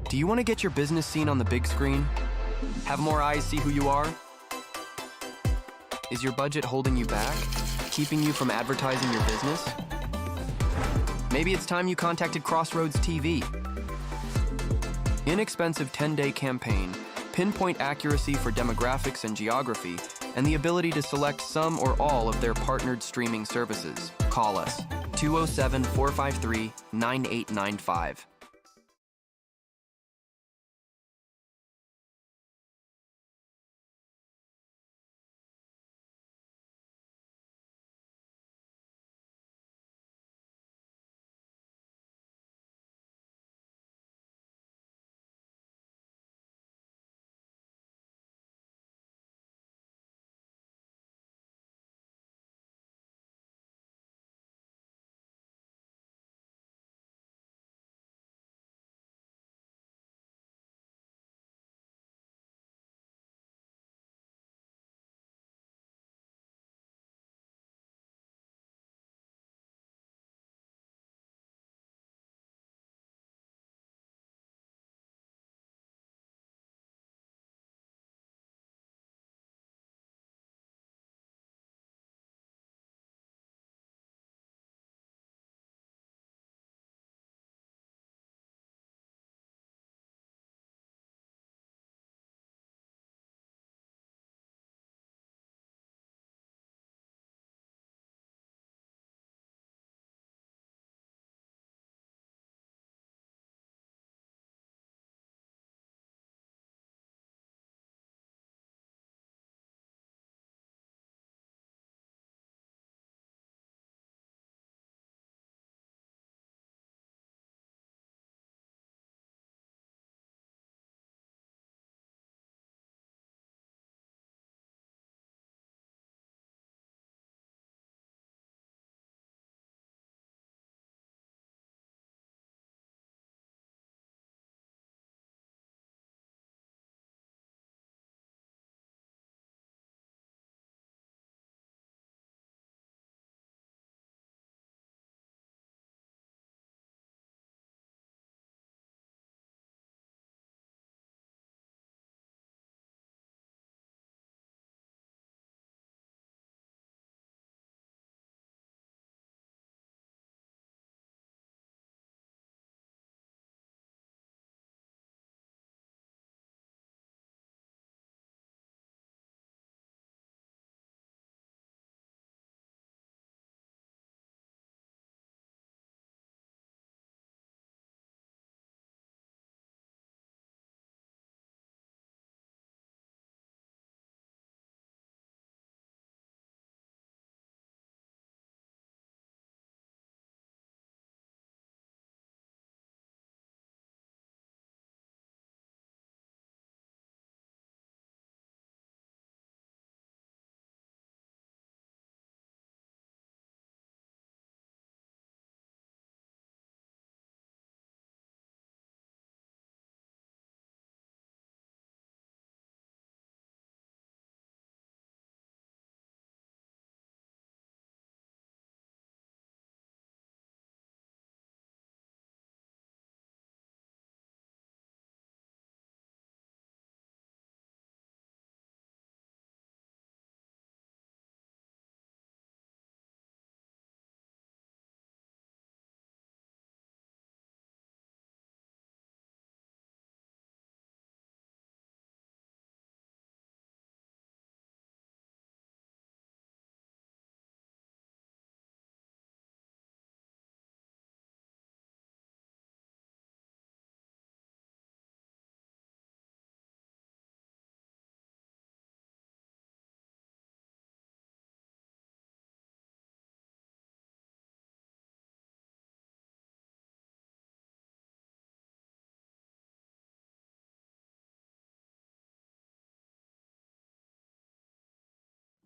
Do you want to get your business seen on the big screen? Have more eyes see who you are? Is your budget holding you back, keeping you from advertising your business? Maybe it's time you contacted Crossroads TV. Inexpensive 10-day campaign, pinpoint accuracy for demographics and geography, and the ability to select some or all of their partnered streaming services. Call us, 207-453-9895.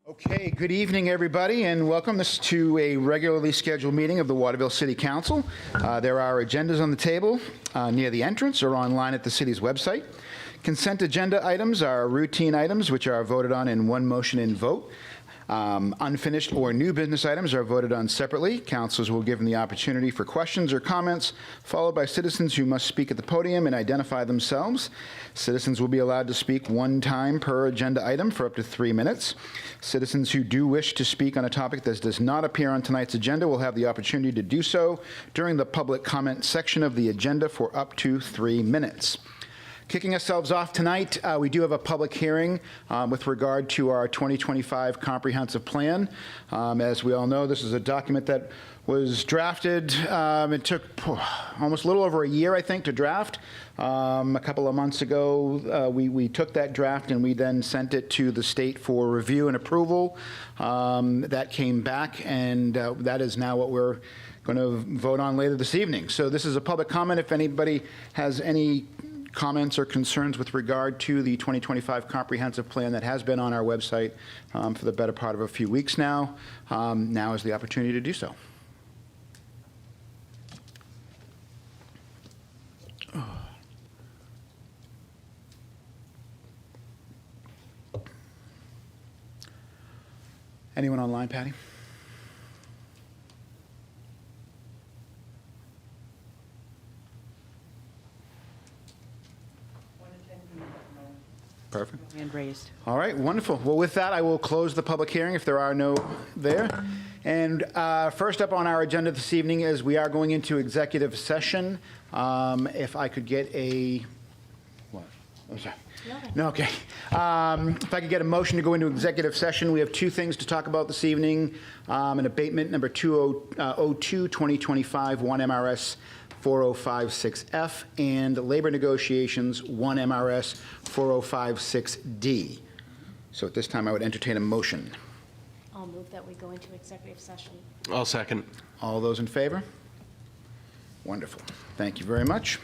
Okay, good evening, everybody, and welcome to a regularly scheduled meeting of the Waterville City Council. There are agendas on the table near the entrance or online at the city's website. Consent agenda items are routine items which are voted on in one motion and vote. Unfinished or new business items are voted on separately. Councilors will be given the opportunity for questions or comments, followed by citizens who must speak at the podium and identify themselves. Citizens will be allowed to speak one time per agenda item for up to 3 minutes. Citizens who do wish to speak on a topic that does not appear on tonight's agenda will have the opportunity to do so during the public comment section of the agenda for up to 3 minutes. Kicking ourselves off tonight, we do have a public hearing with regard to our 2025 comprehensive plan. As we all know, this is a document that was drafted. It took almost a little over a year, I think, to draft. A couple of months ago, we took that draft and we then sent it to the state for review and approval. That came back, and that is now what we're going to vote on later this evening. So this is a public comment. If anybody has any comments or concerns with regard to the 2025 comprehensive plan that has been on our website for the better part of a few weeks now, now is the opportunity to do so. Anyone online, Patty? Perfect. Hand raised. All right, wonderful. Well, with that, I will close the public hearing if there are no there. And first up on our agenda this evening is we are going into executive session. If I could get a, what? Oh, sorry. No, okay. If I could get a motion to go into executive session, we have two things to talk about this evening. An abatement number 202-2025, 1 MRS 4056F, and labor negotiations 1 MRS 4056D. So at this time, I would entertain a motion. I'll move that we go into executive session. I'll second. All those in favor? Wonderful. Thank you very much.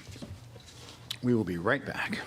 We will be right back.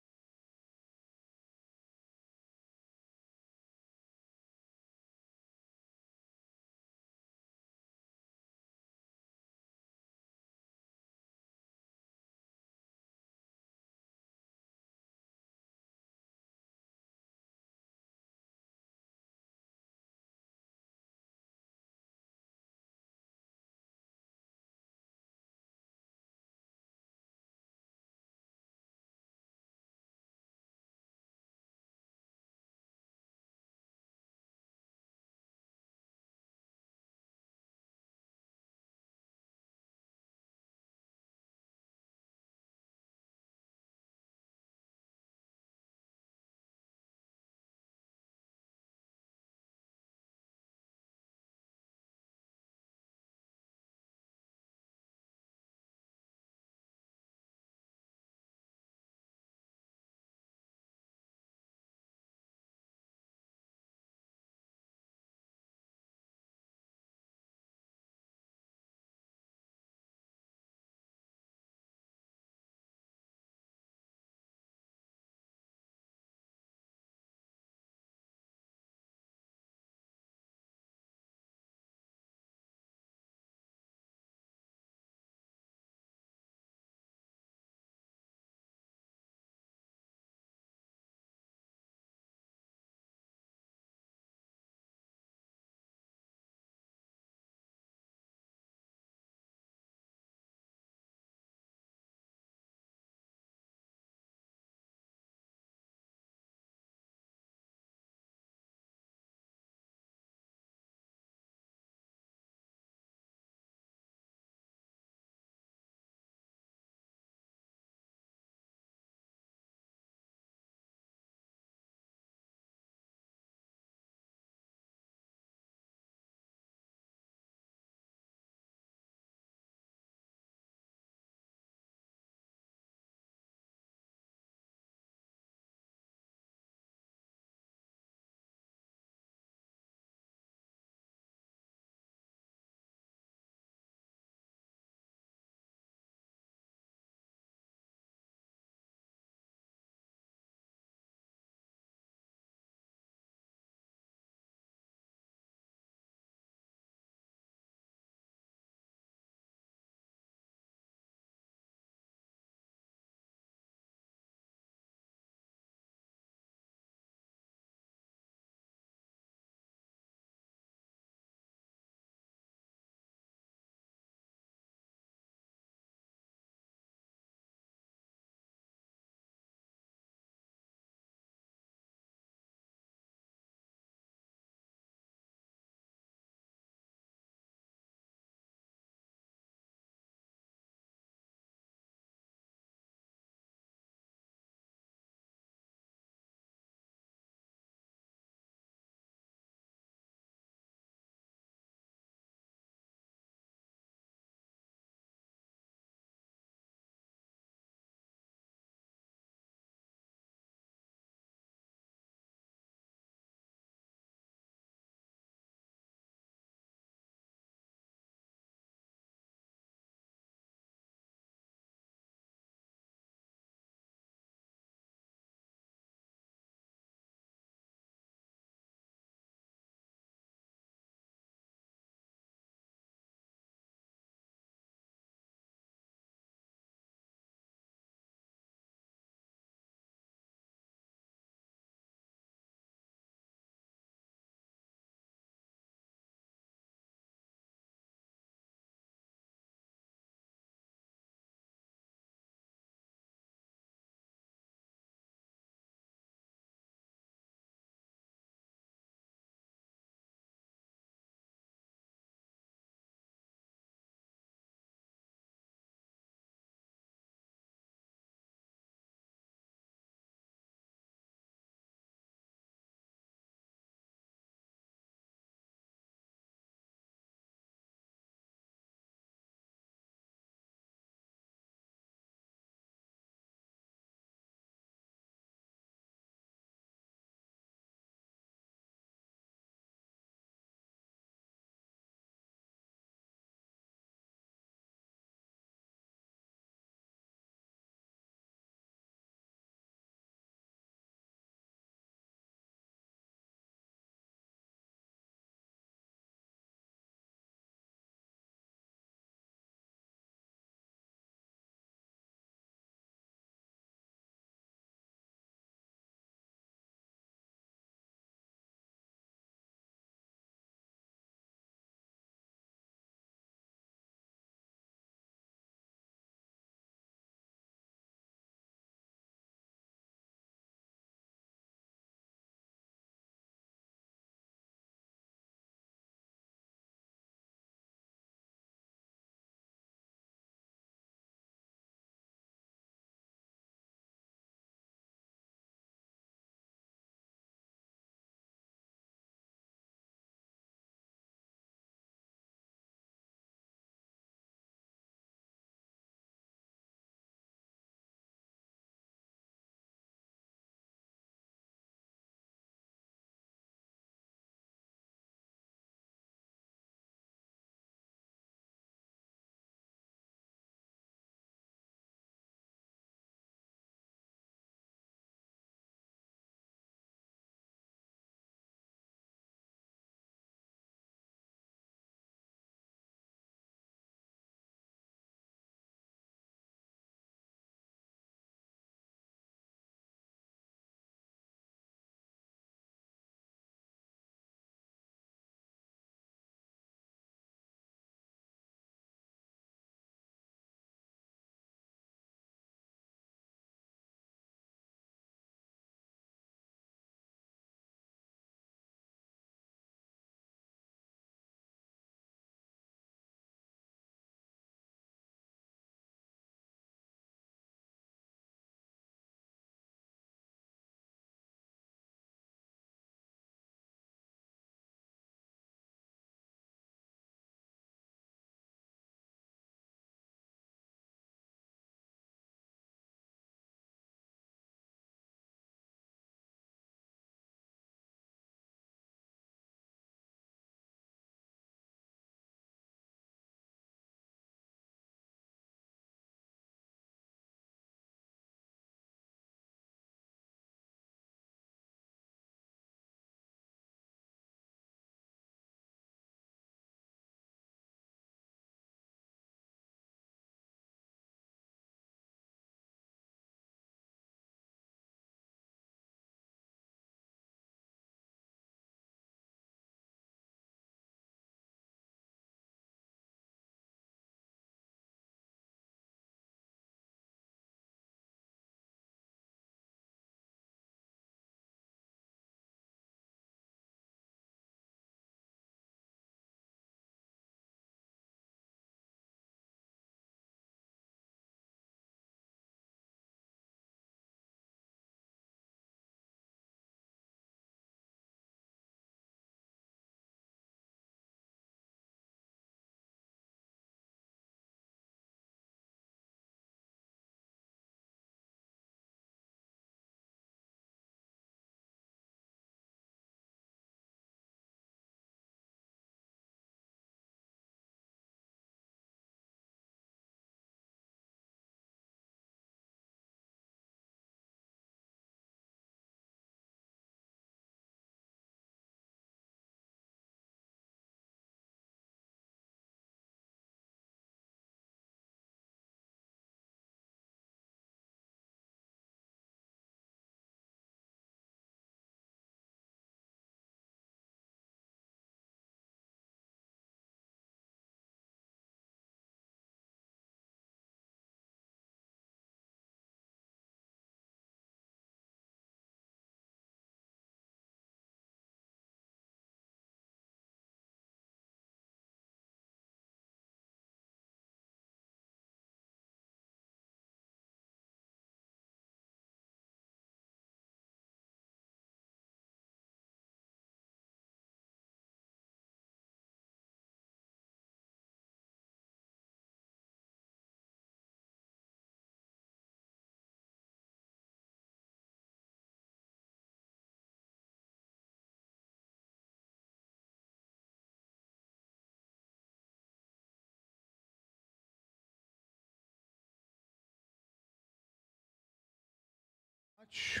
much.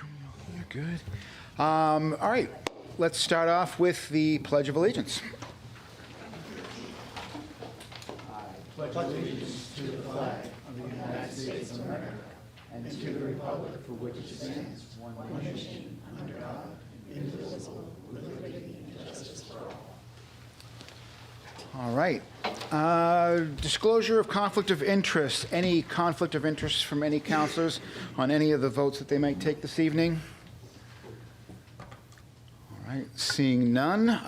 You're good. All right, let's start off with the Pledge of Allegiance. All right. Disclosure of conflict of interest. Any conflict of interest from any counselors on any of the votes that they might take this evening? All right, seeing none.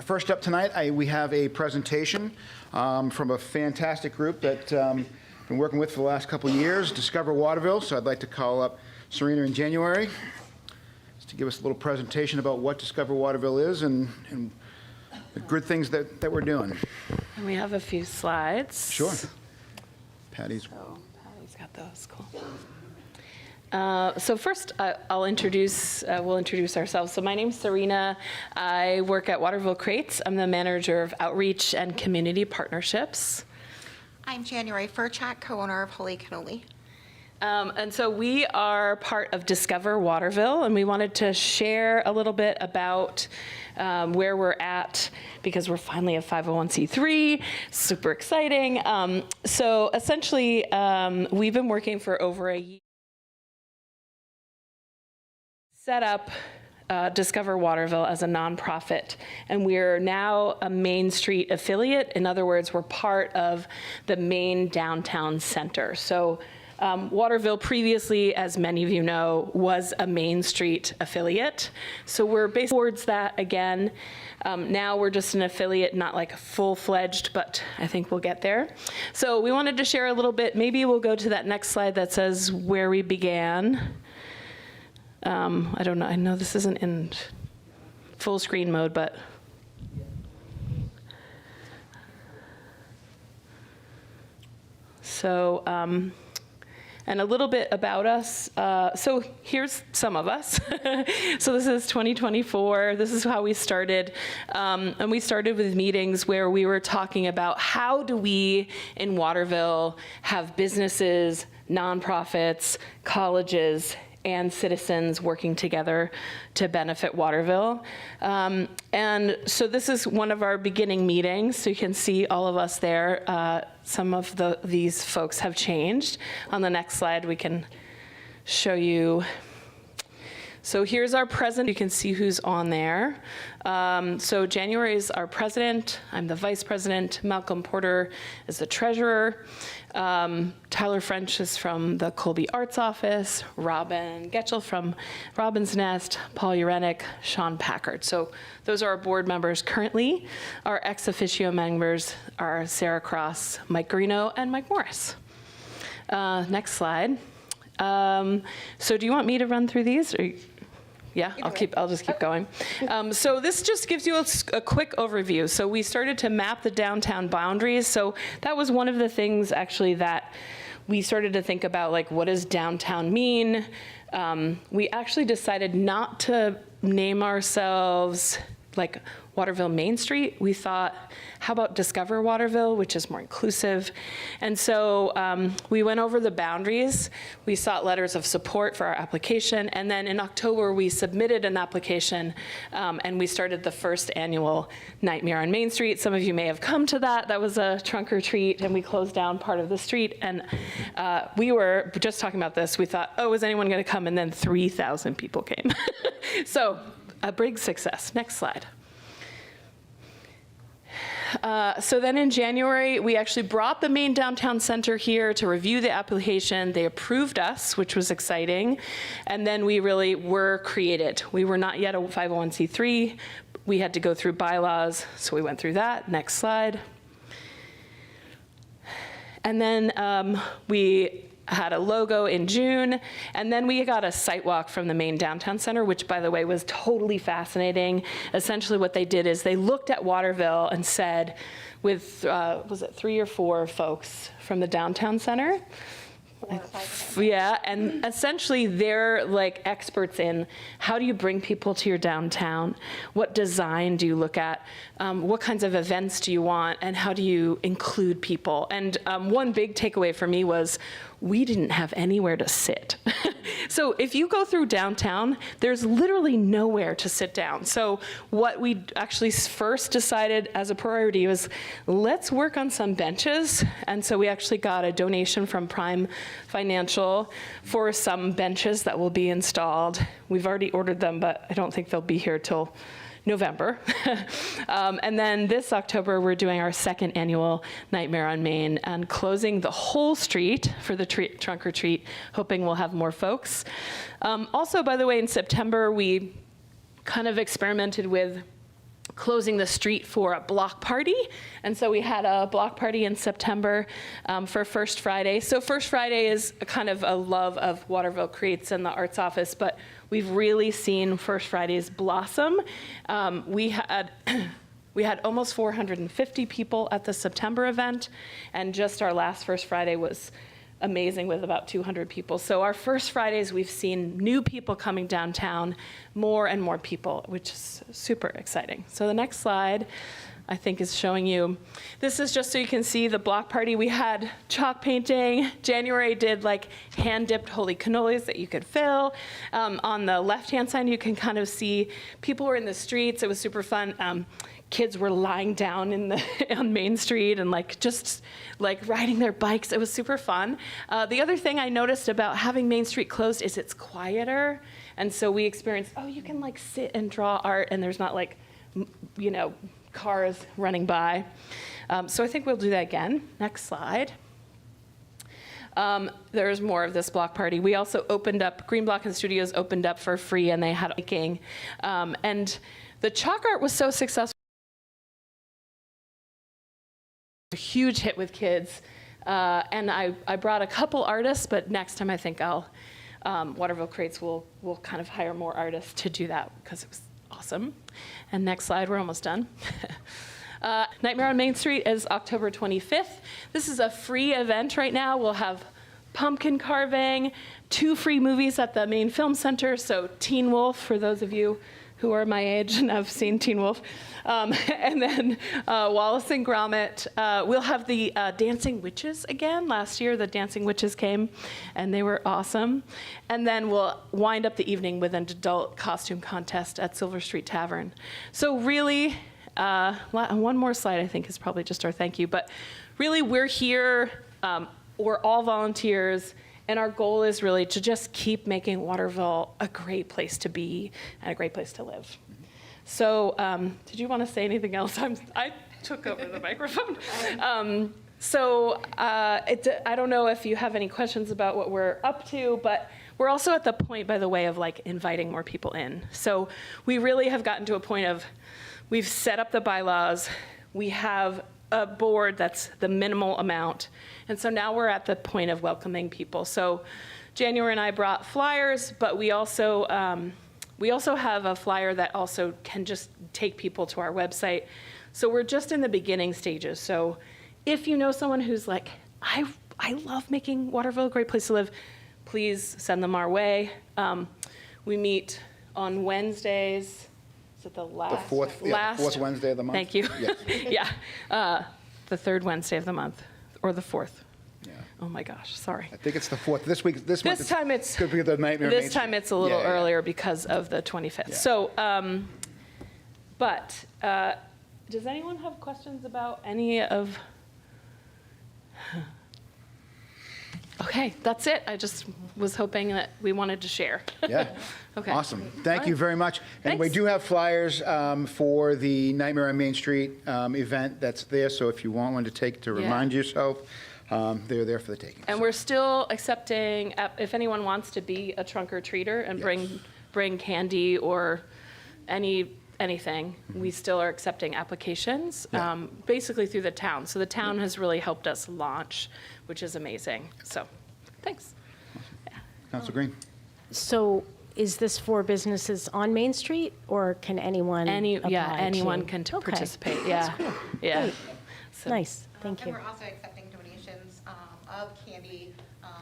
First up tonight, we have a presentation from a fantastic group that I've been working with for the last couple of years, Discover Waterville. So I'd like to call up Serena in January just to give us a little presentation about what Discover Waterville is and the good things that we're doing. And we have a few slides. Sure. Patty's. Oh, Patty's got those. Cool. So first, we'll introduce ourselves. So my name's Serena. I work at Waterville Crates. I'm the manager of outreach and community partnerships. I'm January Furchak, co-owner of Holy Cannoli. And so we are part of Discover Waterville, and we wanted to share a little bit about where we're at, because we're finally a 501c3, super exciting. So essentially, we've been working for over a year. Set up Discover Waterville as a nonprofit, and we're now a Main Street affiliate. In other words, we're part of the main downtown center. So Waterville previously, as many of you know, was a Main Street affiliate. So we're based towards that again. Now we're just an affiliate, not like full-fledged, but I think we'll get there. So we wanted to share a little bit. Maybe we'll go to that next slide that says where we began. I don't know. I know this isn't in full screen mode, but so. And a little bit about us. So here's some of us. So this is 2024. This is how we started. And we started with meetings where we were talking about how do we in Waterville have businesses, nonprofits, colleges, and citizens working together to benefit Waterville. And so this is one of our beginning meetings. So you can see all of us there. Some of these folks have changed. On the next slide, we can show you. So here's our president. You can see who's on there. So January is our president. I'm the vice president. Malcolm Porter is the treasurer. Tyler French is from the Colby Arts Office. Robin Getchell from Robin's Nest. Paul Urenick, Sean Packard. So those are our board members currently. Our ex officio members are Sarah Cross, Mike Garino, and Mike Morris. Next slide. So do you want me to run through these? Or yeah, I'll just keep going. So this just gives you a quick overview. So we started to map the downtown boundaries. So that was one of the things actually that we started to think about, like, what does downtown mean? We actually decided not to name ourselves like Waterville Main Street. We thought, how about Discover Waterville, which is more inclusive? And so we went over the boundaries. We sought letters of support for our application. And then in October, we submitted an application and we started the first annual Nightmare on Main Street. Some of you may have come to that. That was a trunk or treat, and we closed down part of the street. And we were just talking about this. We thought, oh, is anyone going to come? And then 3,000 people came. So a big success. Next slide. So then in January, we actually brought the main downtown center here to review the application. They approved us, which was exciting. And then we really were created. We were not yet a 501c3. We had to go through bylaws, so we went through that. Next slide. And then we had a logo in June, and then we got a site walk from the main downtown center, which, by the way, was totally fascinating. Essentially what they did is they looked at Waterville and said, with, was it 3 or 4 folks from the downtown center? Yeah, and essentially they're like experts in how do you bring people to your downtown? What design do you look at? What kinds of events do you want? And how do you include people? And one big takeaway for me was we didn't have anywhere to sit. So if you go through downtown, there's literally nowhere to sit down. So what we actually first decided as a priority was, let's work on some benches. And so we actually got a donation from Prime Financial for some benches that will be installed. We've already ordered them, but I don't think they'll be here till November. And then this October, we're doing our second annual Nightmare on Main and closing the whole street for the trunk or treat, hoping we'll have more folks. Also, by the way, in September, we kind of experimented with closing the street for a block party. And so we had a block party in September for First Friday. So First Friday is a kind of a love of Waterville Creates and the Arts Office, but we've really seen First Fridays blossom. We had almost 450 people at the September event, and just our last First Friday was amazing with about 200 people. So our First Fridays, we've seen new people coming downtown, more and more people, which is super exciting. So the next slide, I think, is showing you, this is just so you can see the block party. We had chalk painting. January did like hand-dipped holy cannolis that you could fill. On the left-hand side, you can kind of see people were in the streets. It was super fun. Kids were lying down on Main Street and just riding their bikes. It was super fun. The other thing I noticed about having Main Street closed is it's quieter. And so we experienced, you can sit and draw art and there's not cars running by. So I think we'll do that again. Next slide. There's more of this block party. We also opened up, Green Block and Studios opened up for free and they had making. And the chalk art was so successful. A huge hit with kids, and I brought a couple artists, but next time I think Waterville Creates will kind of hire more artists to do that because it was awesome. And next slide, we're almost done. Nightmare on Main Street is October 25th. This is a free event right now. We'll have pumpkin carving, 2 free movies at the main film center, so Teen Wolf, for those of you who are my age and have seen Teen Wolf. And then Wallace and Gromit. We'll have the Dancing Witches again. Last year, the Dancing Witches came, and they were awesome. And then we'll wind up the evening with an adult costume contest at Silver Street Tavern. So really, one more slide, I think, is probably just our thank you. But really, we're here. We're all volunteers. And our goal is really to just keep making Waterville a great place to be and a great place to live. So did you want to say anything else? I took over the microphone. I don't know if you have any questions about what we're up to, but we're also at the point, by the way, of inviting more people in. So we really have gotten to a point of, we've set up the bylaws, we have a board that's the minimal amount. And so now we're at the point of welcoming people. So January and I brought flyers, but we also have a flyer that also can just take people to our website. So we're just in the beginning stages. So if you know someone who's I love making Waterville a great place to live, please send them our way. We meet on Wednesdays. Is it the fourth Wednesday of the month? Thank you. Yes. Yeah. The third Wednesday of the month, or the fourth. Yeah. Oh my gosh, sorry. I think it's the fourth. This month. This time it's could be the Nightmare. This time it's a little earlier because of the 25th. Yeah. So, does anyone have questions about any of? Okay, that's it. I just was hoping that we wanted to share. Yeah. Okay. Awesome. Thank you very much. And we Thanks. do have flyers for the Nightmare on Main Street event that's there. So if you want one to take to remind yourself, they're there for the taking. And we're still accepting, if anyone wants to be a trunk or treater and bring candy or anything, we still are accepting applications, basically through the town. So the town has really helped us launch, which is amazing. So, thanks. Councilor Green. So is this for businesses on Main Street, or can anyone apply anyone to? can Okay. participate. Yeah, That's cool. yeah. Great. So, Nice, thank And you. we're also accepting donations of candy.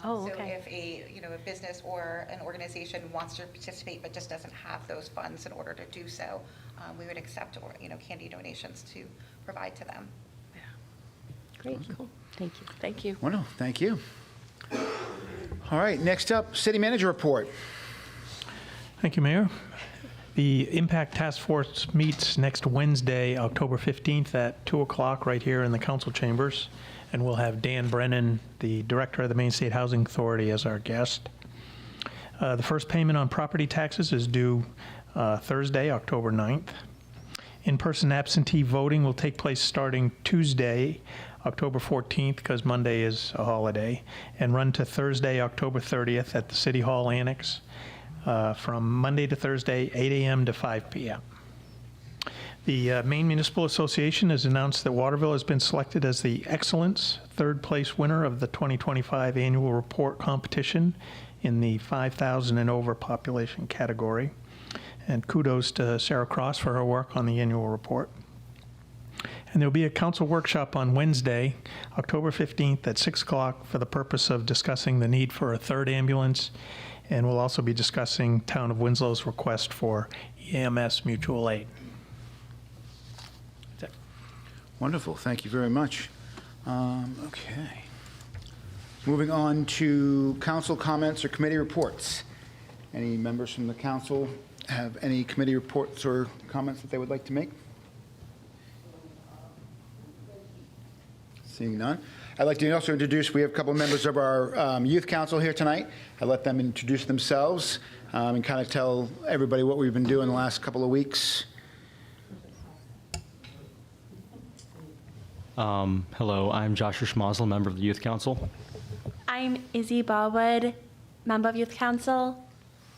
Oh, So okay. if a business or an organization wants to participate but just doesn't have those funds in order to do so, we would accept candy donations to provide to them. Great, Cool. thank you. Thank you. Well, no, thank you. All right, next up, city manager report. Thank you, Mayor. The Impact Task Force meets next Wednesday, October 15th at 2 o'clock right here in the council chambers. And we'll have Dan Brennan, the director of the Maine State Housing Authority, as our guest. The first payment on property taxes is due Thursday, October 9th. In-person absentee voting will take place starting Tuesday, October 14th, because Monday is a holiday, and run to Thursday, October 30th at the City Hall Annex from Monday to Thursday, 8 a.m. to 5 p.m. The Maine Municipal Association has announced that Waterville has been selected as the Excellence third place winner of the 2025 Annual Report Competition in the 5,000 and over population category. And kudos to Sarah Cross for her work on the annual report. And there'll be a council workshop on Wednesday, October 15th at 6 o'clock for the purpose of discussing the need for a third ambulance. And we'll also be discussing Town of Winslow's request for EMS mutual aid. That's it. Wonderful, thank you very much. Okay. Moving on to council comments or committee reports. Any members from the council have any committee reports or comments that they would like to make? Seeing none. I'd like to also introduce, we have a couple of members of our youth council here tonight. I'll let them introduce themselves and kind of tell everybody what we've been doing the last couple of weeks. Hello, I'm Joshua Schmazel, member of the Youth Council. I'm Izzy Ballwood, member of Youth Council.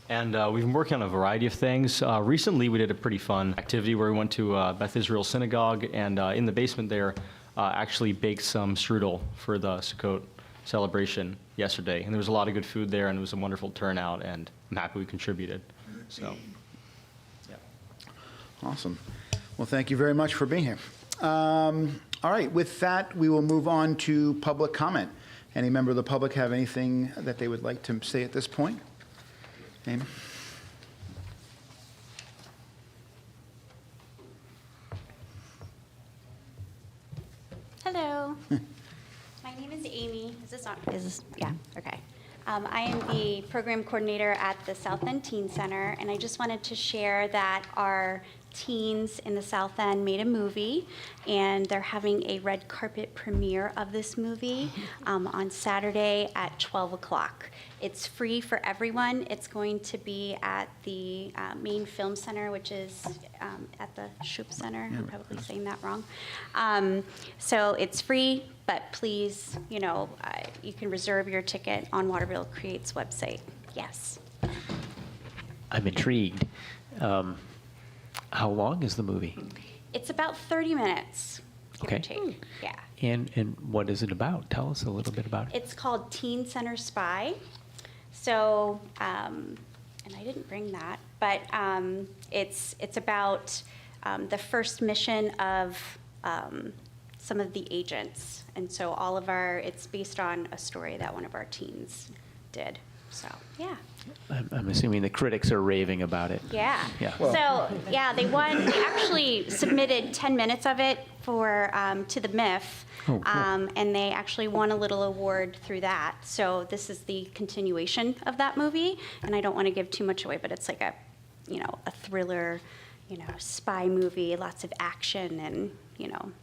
And we've been working on a variety of things. Recently, we did a pretty fun activity where we went to Beth Israel Synagogue, and in the basement there, actually baked some strudel for the Sukkot celebration yesterday. And there was a lot of good food there, and it was a wonderful turnout, and I'm happy we contributed. So, yeah. Awesome. Well, thank you very much for being here. All right, with that, we will move on to public comment. Any member of the public have anything that they would like to say at this point? Amy? Hello. My name is Amy. Is this on? Is this? Yeah. Okay. I am the program coordinator at the South End Teen Center, and I just wanted to share that our teens in the South End made a movie, and they're having a red carpet premiere of this movie on Saturday at 12 o'clock. It's free for everyone. It's going to be at the Maine Film Center, which is at the Shoup Center. I'm probably saying that wrong. So it's free, but please, you know, you can reserve your ticket on Waterville Creates website. Yes. I'm intrigued. How long is the movie? It's about 30 minutes, give or Okay. take. Yeah. And what is it about? Tell us a little bit about it. It's called Teen Center Spy. So, and I didn't bring that, but it's about the first mission of some of the agents. And so it's based on a story that one of our teens did. So, yeah. I'm assuming the critics are raving about it. Yeah. Yeah. So, yeah, they actually submitted 10 minutes of it to the MIF. Oh, cool. And they actually won a little award through that. So this is the continuation of that movie. And I don't want to give too much away, but it's like a thriller, spy movie, lots of action and,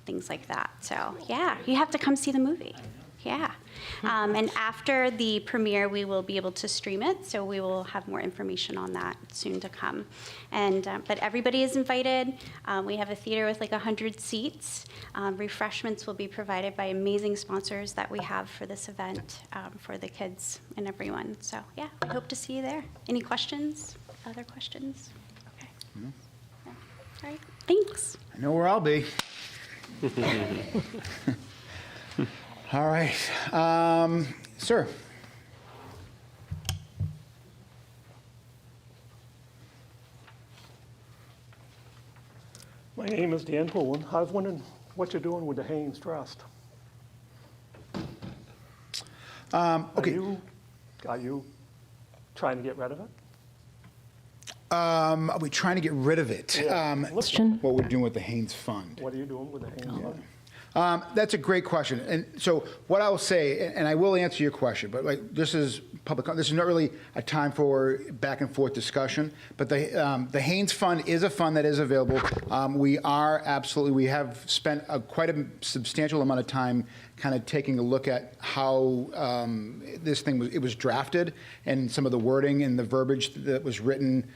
things like that. So, yeah, you have to come see the movie. Yeah. And after the premiere, we will be able to stream it, so we will have more information on that soon to come. And but everybody is invited. We have a theater with like 100 seats. Refreshments will be provided by amazing sponsors that we have for this event for the kids and everyone. So yeah, we hope to see you there. Any questions? Other questions? Okay. No. All right. Thanks. I know where I'll be. All right. Sir. My name is Dan Pullen. I was wondering what you're doing with the Haynes Trust. Okay. Are you trying to get rid of it? Are we trying to get rid of it? Yeah. What we're doing with the Haynes Fund. What are you doing with the Haynes Fund? That's a great question. And so what I'll say, and I will answer your question, but like this is this is not really a time for back and forth discussion, but the Haynes Fund is a fund that is available. We have spent quite a substantial amount of time kind of taking a look at how this thing was drafted and some of the wording and the verbiage that was written.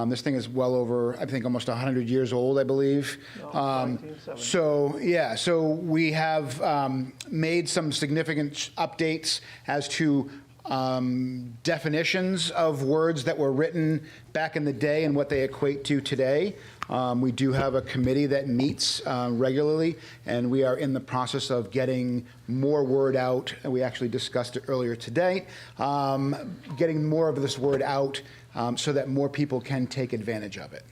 This thing is well over, I think, almost 100 years old, I believe. 1970. So we have made some significant updates as to definitions of words that were written back in the day and what they equate to today. We do have a committee that meets regularly, and we are in the process of getting more word out. And we actually discussed it earlier today, getting more of this word out so that more people can take advantage of it.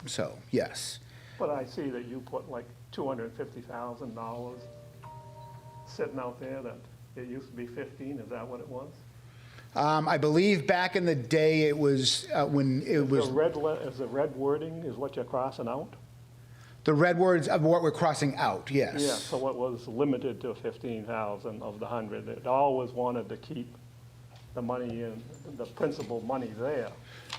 So, yes. But I see that you put like $250,000 sitting out there that it used to be 15, is that what it was? I believe back in the day it was when it was... Is the red wording is what you're crossing out? The red words of what we're crossing out, yes. Yeah, so it was limited to 15,000 of the 100. It always wanted to keep the money in, the principal money there.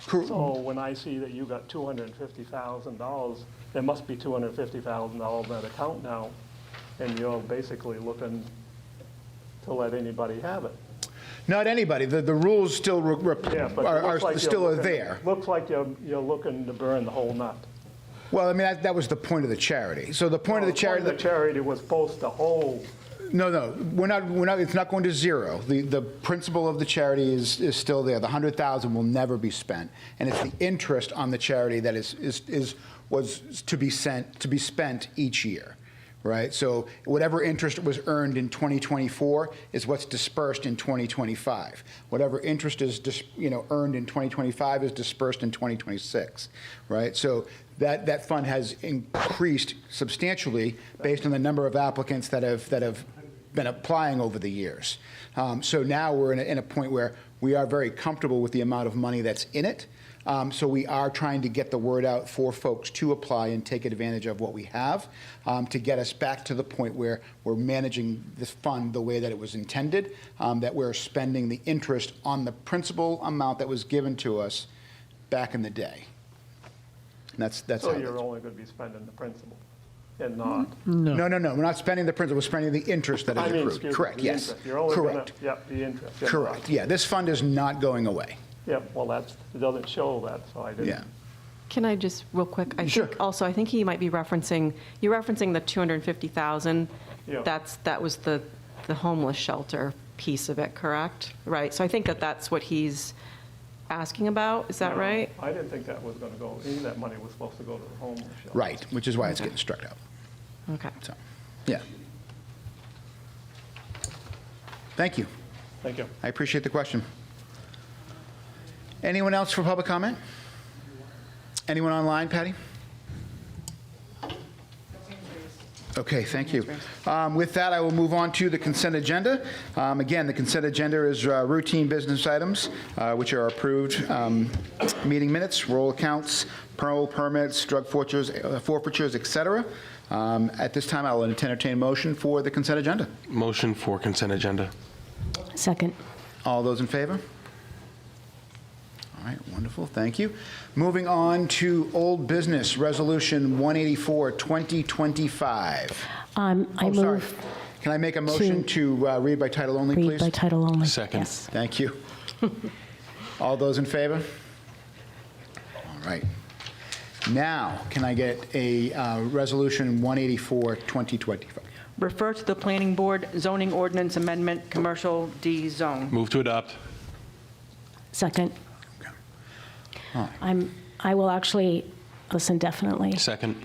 So when I see that you got $250,000, there must be $250,000 in that account now, and you're basically looking to let anybody have it. Not anybody. The rules still are there. Looks like you're looking to burn the whole nut. Well, I mean, that was the point of the charity. So the point of the charity... The charity was supposed to hold... No, we're not, it's not going to zero. The principle of the charity is still there. The $100,000 will never be spent. And it's the interest on the charity that was to be spent each year, right? So whatever interest was earned in 2024 is what's dispersed in 2025. Whatever interest is earned in 2025 is dispersed in 2026, right? So that fund has increased substantially based on the number of applicants that have been applying over the years. So now we're in a point where we are very comfortable with the amount of money that's in it. So we are trying to get the word out for folks to apply and take advantage of what we have to get us back to the point where we're managing this fund the way that it was intended, that we're spending the interest on the principal amount that was given to us back in the day. And that's So how you're only going to be spending the principal and not... No. We're not spending the principal. We're spending the interest that is accrued. Correct, yes. Interest. You're only correct. The interest. Correct, yeah. This fund is not going away. Yeah, well, it doesn't show that, so I didn't... Yeah. Can I just, real quick? I think he might be referencing, you're referencing the 250,000. Yeah. That was the homeless shelter piece of it, correct? Right, so I think that's what he's asking about, is that right? I didn't think that was going to go, any of that money was supposed to go to the homeless shelter. Right, which is why it's getting struck out. Okay. So, yeah. Thank you. Thank you. I appreciate the question. Anyone else for public comment? Anyone online, Patty? Okay, thank you. With that, I will move on to the consent agenda. Again, the consent agenda is routine business items, which are approved meeting minutes, roll accounts, parole permits, drug forfeitures, et cetera. At this time, I will entertain a motion for the consent agenda. Motion for consent agenda. Second. All those in favor? All right, wonderful, thank you. Moving on to old business, Resolution 184, 2025. I Sorry. move Can I make a motion to read by title only, please? read by title only. Second. Yes. Thank you. All those in favor? All right. Now, can I get a Resolution 184, 2025? Refer to the planning board zoning ordinance amendment, commercial D zone. Move to adopt. Second. I will actually listen definitely. Second.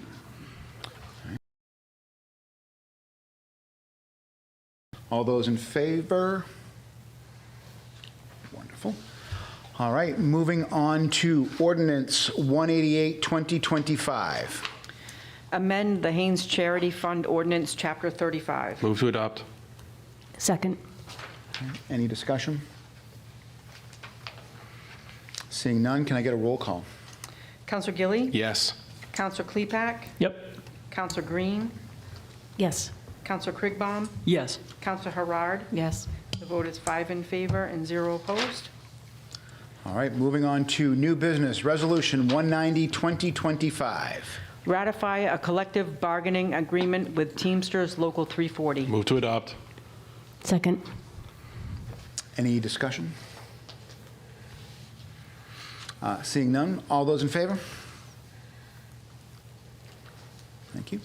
All those in favor? Wonderful. All right, moving on to Ordinance 188, 2025. Amend the Haynes Charity Fund Ordinance, Chapter 35. Move to adopt. Second. Any discussion? Seeing none, can I get a roll call? Counselor Gilly? Yes. Counselor Klepak? Yep. Counselor Green? Yes. Counselor Krigbaum? Yes. Counselor Harard? Yes. The vote is 5 in favor and 0 opposed. All right, moving on to new business, Resolution 190, 2025. Ratify a collective bargaining agreement with Teamsters Local 340. Move to adopt. Second. Any discussion? Seeing none, all those in favor? Thank you.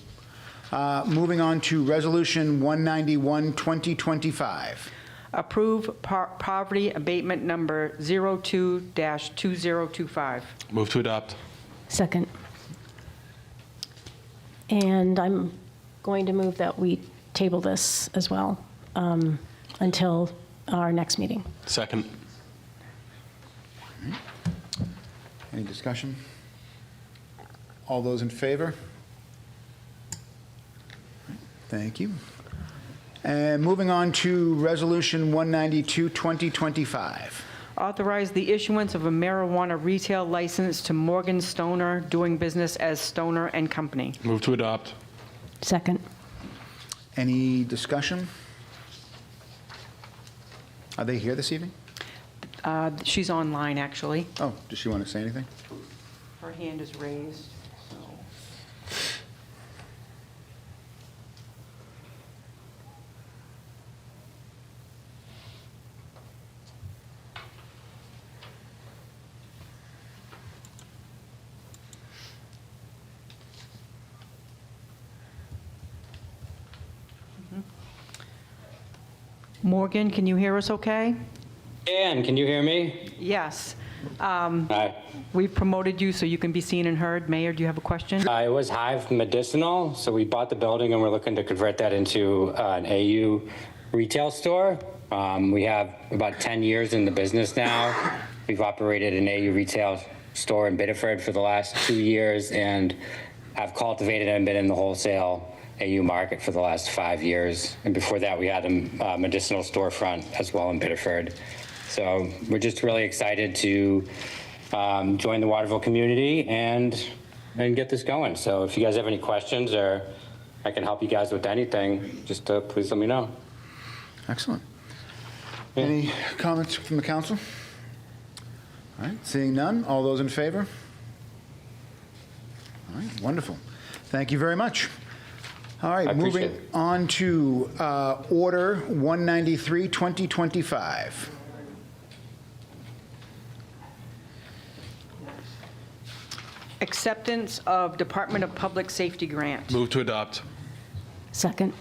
Moving on to Resolution 191, 2025. Approve poverty abatement number 02-2025. Move to adopt. Second. And I'm going to move that we table this as well until our next meeting. Second. Any discussion? All those in favor? Thank you. And moving on to Resolution 192, 2025. Authorize the issuance of a marijuana retail license to Morgan Stoner, doing business as Stoner and Company. Move to adopt. Second. Any discussion? Are they here this evening? She's online, actually. Oh, does she want to say anything? Her hand is raised. Morgan, can you hear us okay? Ann, can you hear me? Yes. Hi. We've promoted you so you can be seen and heard. Mayor, do you have a question? It was Hive Medicinal, so we bought the building and we're looking to convert that into an AU retail store. We have about 10 years in the business now. We've operated an AU retail store in Biddeford for the last 2 years and have cultivated and been in the wholesale AU market for the last 5 years. And before that, we had a medicinal storefront as well in Biddeford. So we're just really excited to join the Waterville community and get this going. So if you guys have any questions or I can help you guys with anything, just please let me know. Excellent. Any comments from the council? All right, seeing none, all those in favor? All right, wonderful. Thank you very much. All right, moving on to Order 193, 2025. Acceptance of Department of Public Safety grant. Move to adopt. Second.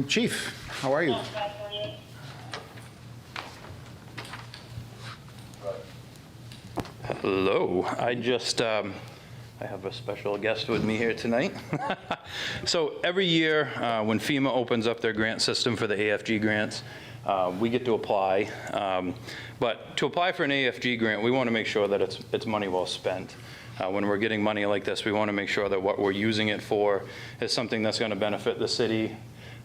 Chief, how are you? Hello. I have a special guest with me here tonight. So every year when FEMA opens up their grant system for the AFG grants, we get to apply. But to apply for an AFG grant, we want to make sure that it's money well spent. When we're getting money like this, we want to make sure that what we're using it for is something that's going to benefit the city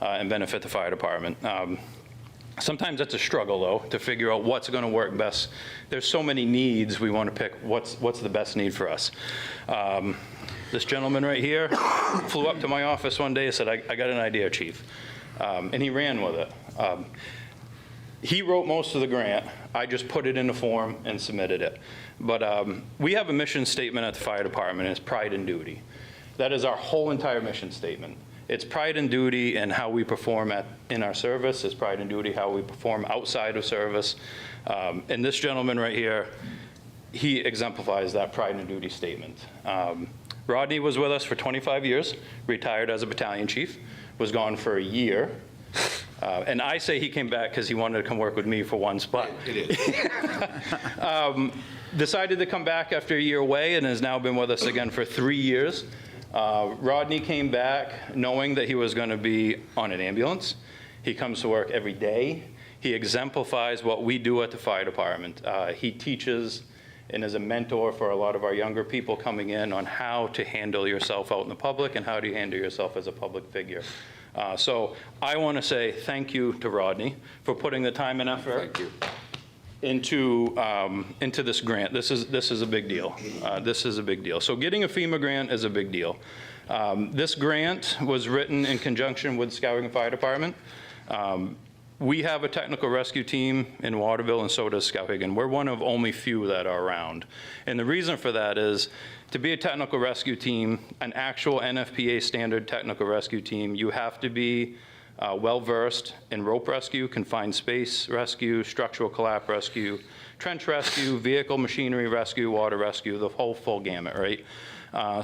and benefit the fire department. Sometimes it's a struggle, though, to figure out what's going to work best. There's so many needs, we want to pick what's the best need for us. This gentleman right here flew up to my office one day and said, I got an idea, Chief. And he ran with it. He wrote most of the grant. I just put it in a form and submitted it. But we have a mission statement at the fire department, and it's pride and duty. That is our whole entire mission statement. It's pride and duty in how we perform in our service. It's pride and duty how we perform outside of service. And this gentleman right here, he exemplifies that pride and duty statement. Rodney was with us for 25 years, retired as a battalion chief, was gone for a year. And I say he came back because he wanted to come work with me for one spot. It is. Decided to come back after a year away and has now been with us again for 3 years. Rodney came back knowing that he was going to be on an ambulance. He comes to work every day. He exemplifies what we do at the fire department. He teaches and is a mentor for a lot of our younger people coming in on how to handle yourself out in the public and how to handle yourself as a public figure. So I want to say thank you to Rodney for putting the time and effort into this grant. This is a big deal. This is a big deal. So getting a FEMA grant is a big deal. This grant was written in conjunction with Skowhegan Fire Department. We have a technical rescue team in Waterville, and so does Skowhegan. We're one of only few that are around. And the reason for that is, to be a technical rescue team, an actual NFPA standard technical rescue team, you have to be well-versed in rope rescue, confined space rescue, structural collapse rescue, trench rescue, vehicle machinery rescue, water rescue, the whole full gamut, right?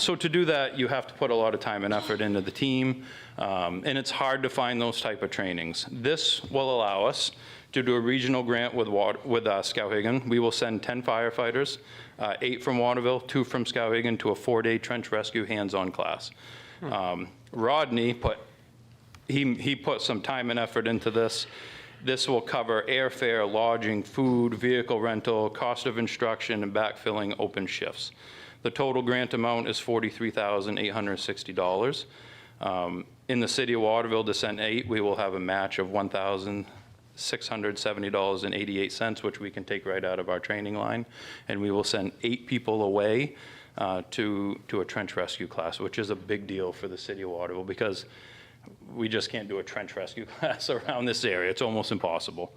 So to do that, you have to put a lot of time and effort into the team, and it's hard to find those type of trainings. This will allow us to do a regional grant with Skowhegan. We will send 10 firefighters, 8 from Waterville, 2 from Skowhegan, to a 4-day trench rescue hands-on class. Rodney put some time and effort into this. This will cover airfare, lodging, food, vehicle rental, cost of instruction, and backfilling open shifts. The total grant amount is $43,860. In the city of Waterville, to send 8, we will have a match of $1,670.88, which we can take right out of our training line. And we will send 8 people away to a trench rescue class, which is a big deal for the city of Waterville, because we just can't do a trench rescue class around this area. It's almost impossible.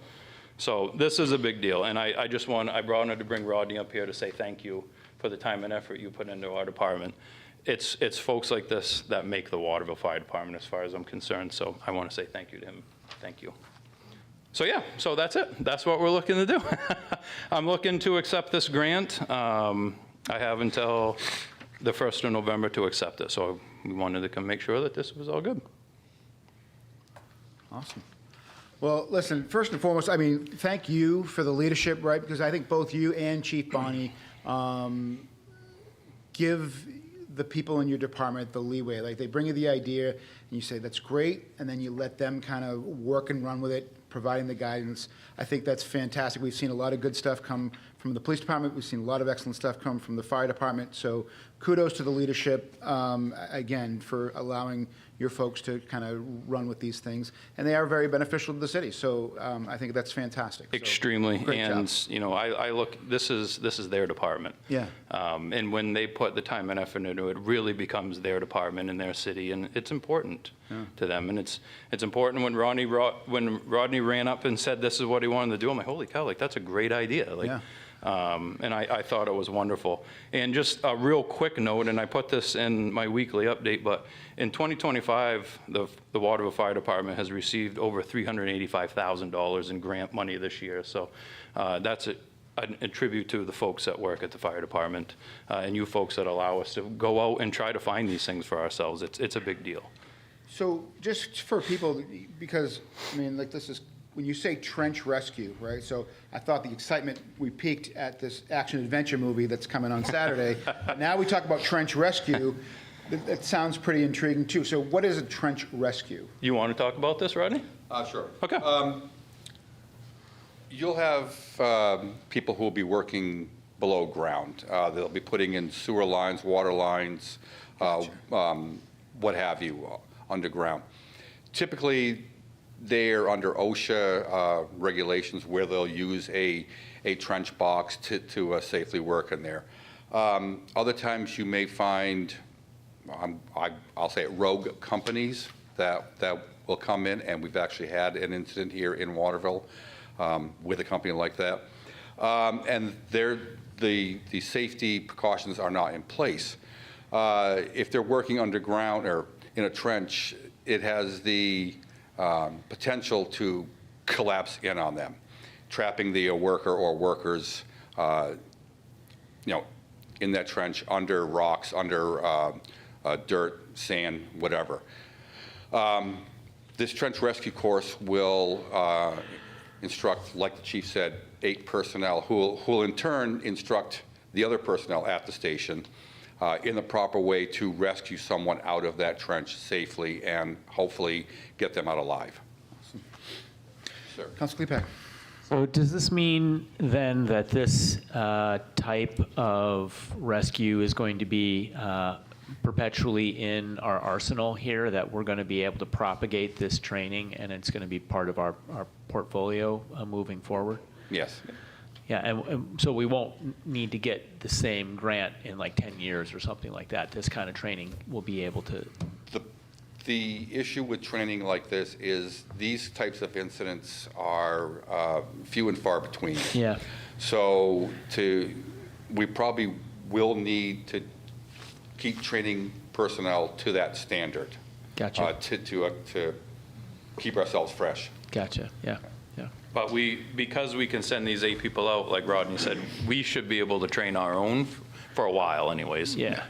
So this is a big deal. And I wanted to bring Rodney up here to say thank you for the time and effort you put into our department. It's folks like this that make the Waterville Fire Department, as far as I'm concerned. So I want to say thank you to him. Thank you. So yeah, so that's it. That's what we're looking to do. I'm looking to accept this grant. I have until the 1st of November to accept it. So we wanted to come make sure that this was all good. Awesome. Well, listen, first and foremost, I mean, thank you for the leadership, right? Because I think both you and Chief Bonney give the people in your department the leeway. Like, they bring you the idea, and you say, that's great, and then you let them kind of work and run with it, providing the guidance. I think that's fantastic. We've seen a lot of good stuff come from the police department. We've seen a lot of excellent stuff come from the fire department. So kudos to the leadership, again, for allowing your folks to kind of run with these things. And they are very beneficial to the city. So I think that's fantastic. Extremely. Great and, job. you know, I look, this is their department. Yeah. And when they put the time and effort into it, it really becomes their department in their city. And it's important to them. And it's important when Rodney ran up and said this is what he wanted to do. I'm like, holy cow, like, that's a great idea. Like, yeah. And I thought it was wonderful. And just a real quick note, and I put this in my weekly update, but in 2025, the Waterville Fire Department has received over $385,000 in grant money this year. So that's a tribute to the folks that work at the fire department and you folks that allow us to go out and try to find these things for ourselves. It's a big deal. So just for people, because, I mean, like, this is, when you say trench rescue, right? So I thought the excitement, we peaked at this action-adventure movie that's coming on Saturday. But now we talk about trench rescue. That sounds pretty intriguing, too. So what is a trench rescue? You want to talk about this, Rodney? Sure. Okay. You'll have people who will be working below ground. They'll be putting in sewer lines, water lines, what have you, underground. Typically, they're under OSHA regulations where they'll use a trench box to safely work in there. Other times you may find, I'll say it, rogue companies that will come in, and we've actually had an incident here in Waterville with a company like that. And the safety precautions are not in place. If they're working underground or in a trench, it has the potential to collapse in on them, trapping the worker or workers, in that trench under rocks, under dirt, sand, whatever. This trench rescue course will instruct, like the chief said, 8 personnel who will in turn instruct the other personnel at the station in the proper way to rescue someone out of that trench safely and hopefully get them out alive. Awesome. Sir. Councilor Klepek. So does this mean then that this type of rescue is going to be perpetually in our arsenal here, that we're going to be able to propagate this training and it's going to be part of our portfolio moving forward? Yes. Yeah, and so we won't need to get the same grant in like 10 years or something like that. This kind of training will be able to. The issue with training like this is these types of incidents are few and far between. Yeah. So we probably will need to keep training personnel to that standard. Gotcha. To keep ourselves fresh. Gotcha, yeah. But because we can send these 8 people out, like Rodney said, we should be able to train our own for a while anyways. Yeah.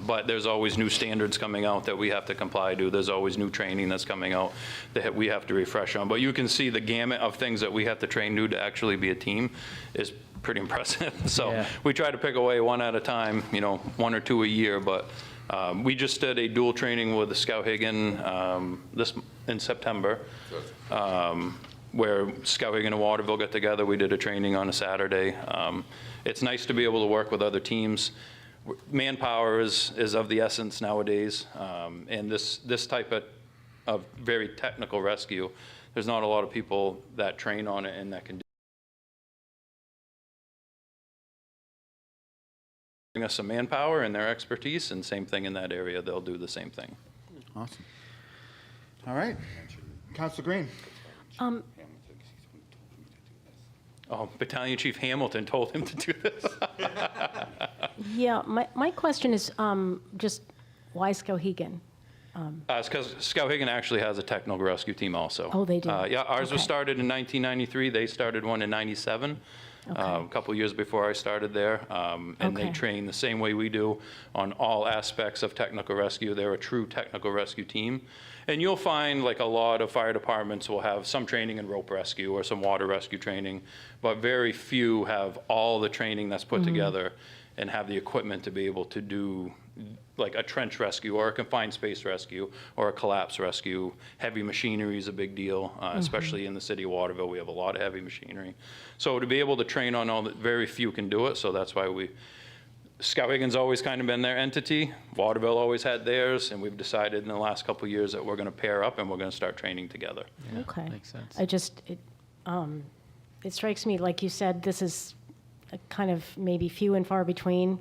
But there's always new standards coming out that we have to comply to. There's always new training that's coming out that we have to refresh on. But you can see the gamut of things that we have to train new to actually be a team is pretty impressive. So we try to pick away one at a time, 1 or 2 a year. But we just did a dual training with the Skowhegan in September. Where Skowhegan and Waterville got together. We did a training on a Saturday. It's nice to be able to work with other teams. Manpower is of the essence nowadays, and this type of very technical rescue, there's not a lot of people that train on it and that can bring us some manpower and their expertise, and same thing in that area, they'll do the same thing. Awesome. All right. Councilor Green. Oh, Battalion Chief Hamilton told him to do this. Yeah, my question is just why Skowhegan? It's because Skowhegan actually has a technical rescue team also. Oh, they do? Yeah, ours was Okay. started in 1993. They started one in 97, a couple years before I started there. And they train the same way we do on all aspects of technical rescue. They're a true technical rescue team. And you'll find like a lot of fire departments will have some training in rope rescue or some water rescue training, but very few have all the training that's put together and have the equipment to be able to do like a trench rescue or a confined space rescue or a collapse rescue. Heavy machinery is a big deal, especially in the city of Waterville. We have a lot of heavy machinery. So to be able to train on all that, very few can do it. So that's why Skowhegan's always kind of been their entity. Waterville always had theirs, and we've decided in the last couple of years that we're going to pair up and we're going to start training together. Yeah, Okay. makes sense. It strikes me, like you said, this is a kind of maybe few and far between.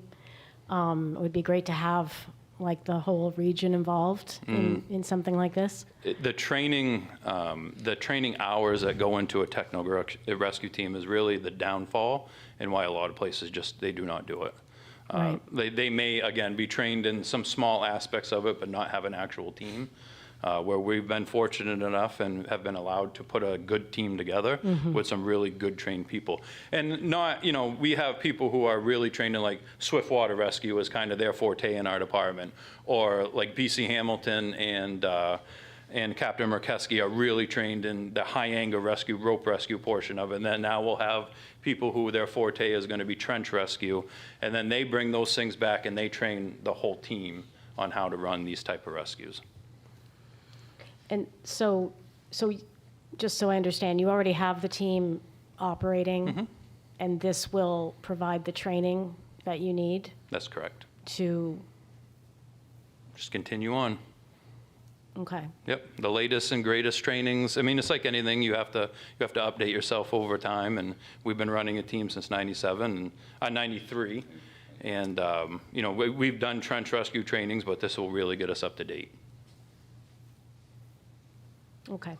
It would be great to have like the whole region involved in something like this. The training hours that go into a technical rescue team is really the downfall and why a lot of places they do not do it. Right. They may, again, be trained in some small aspects of it, but not have an actual team. Where we've been fortunate enough and have been allowed to put a good team together with some really good trained people. And not, we have people who are really trained in like swift water rescue is kind of their forte in our department, or like BC Hamilton and Captain Murkeski are really trained in the high angle rescue, rope rescue portion of it. And then now we'll have people who their forte is going to be trench rescue. And then they bring those things back and they train the whole team on how to run these type of rescues. And so just so I understand, you already have the team operating, and this will provide the training that you need That's correct. to, Just continue on. okay. Yep, the latest and greatest trainings. I mean, it's like anything, you have to update yourself over time, and we've been running a team since 97 and 93. And we've done trench rescue trainings, but this will really get us up to date. Okay.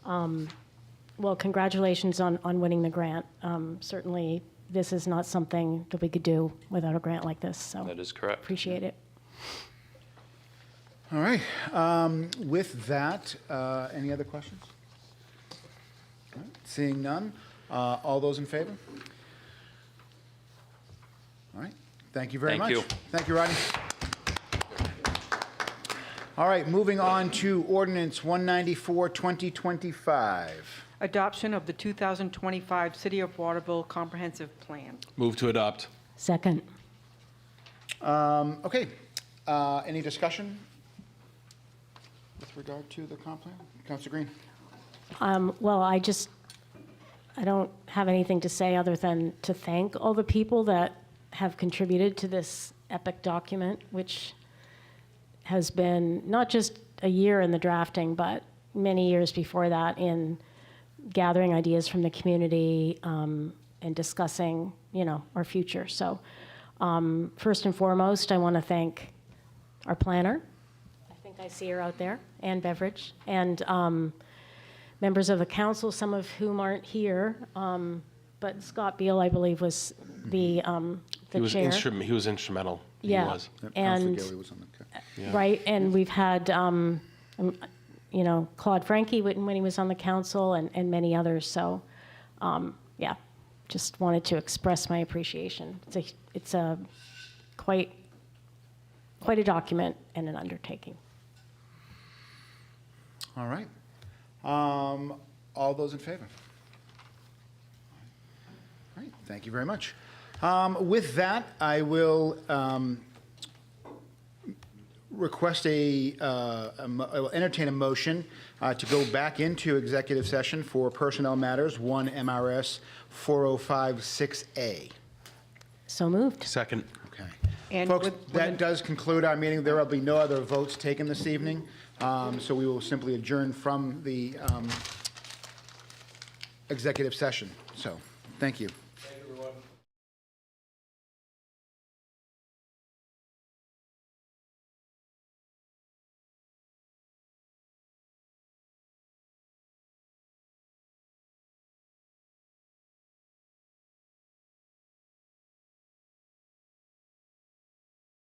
Well, congratulations on winning the grant. Certainly, this is not something that we could do without a grant like this, so That is correct. appreciate it. All right. With that, any other questions? All right. Seeing none, all those in favor? All right. Thank you very much. Thank you. Thank you, Rodney. All right, moving on to Ordinance 194, 2025. Adoption of the 2025 City of Waterville Comprehensive Plan. Move to adopt. Second. Okay. Any discussion with regard to the comp plan? Councilor Green? Well, I don't have anything to say other than to thank all the people that have contributed to this epic document, which has been not just a year in the drafting, but many years before that in gathering ideas from the community and and discussing, our future. So first and foremost, I want to thank our planner. I think I see her out there, Ann Beveridge, and members of the council, some of whom aren't here, but Scott Beal, I believe, was the chair. He was instrumental. Yeah. He was. And, Counselor Gailey was on the Yeah. right, and we've had, Claude Frankie when he was on the council and many others. So, yeah, just wanted to express my appreciation. It's a quite a document and an undertaking. All right. All those in favor? All right, thank you very much. With that, I will request I will entertain a motion to go back into executive session for personnel matters, 1 MRS 4056A. So moved. Second. Okay. And Folks, with- that does conclude our meeting. There will be no other votes taken this evening, so we will simply adjourn from the executive session. So, thank you.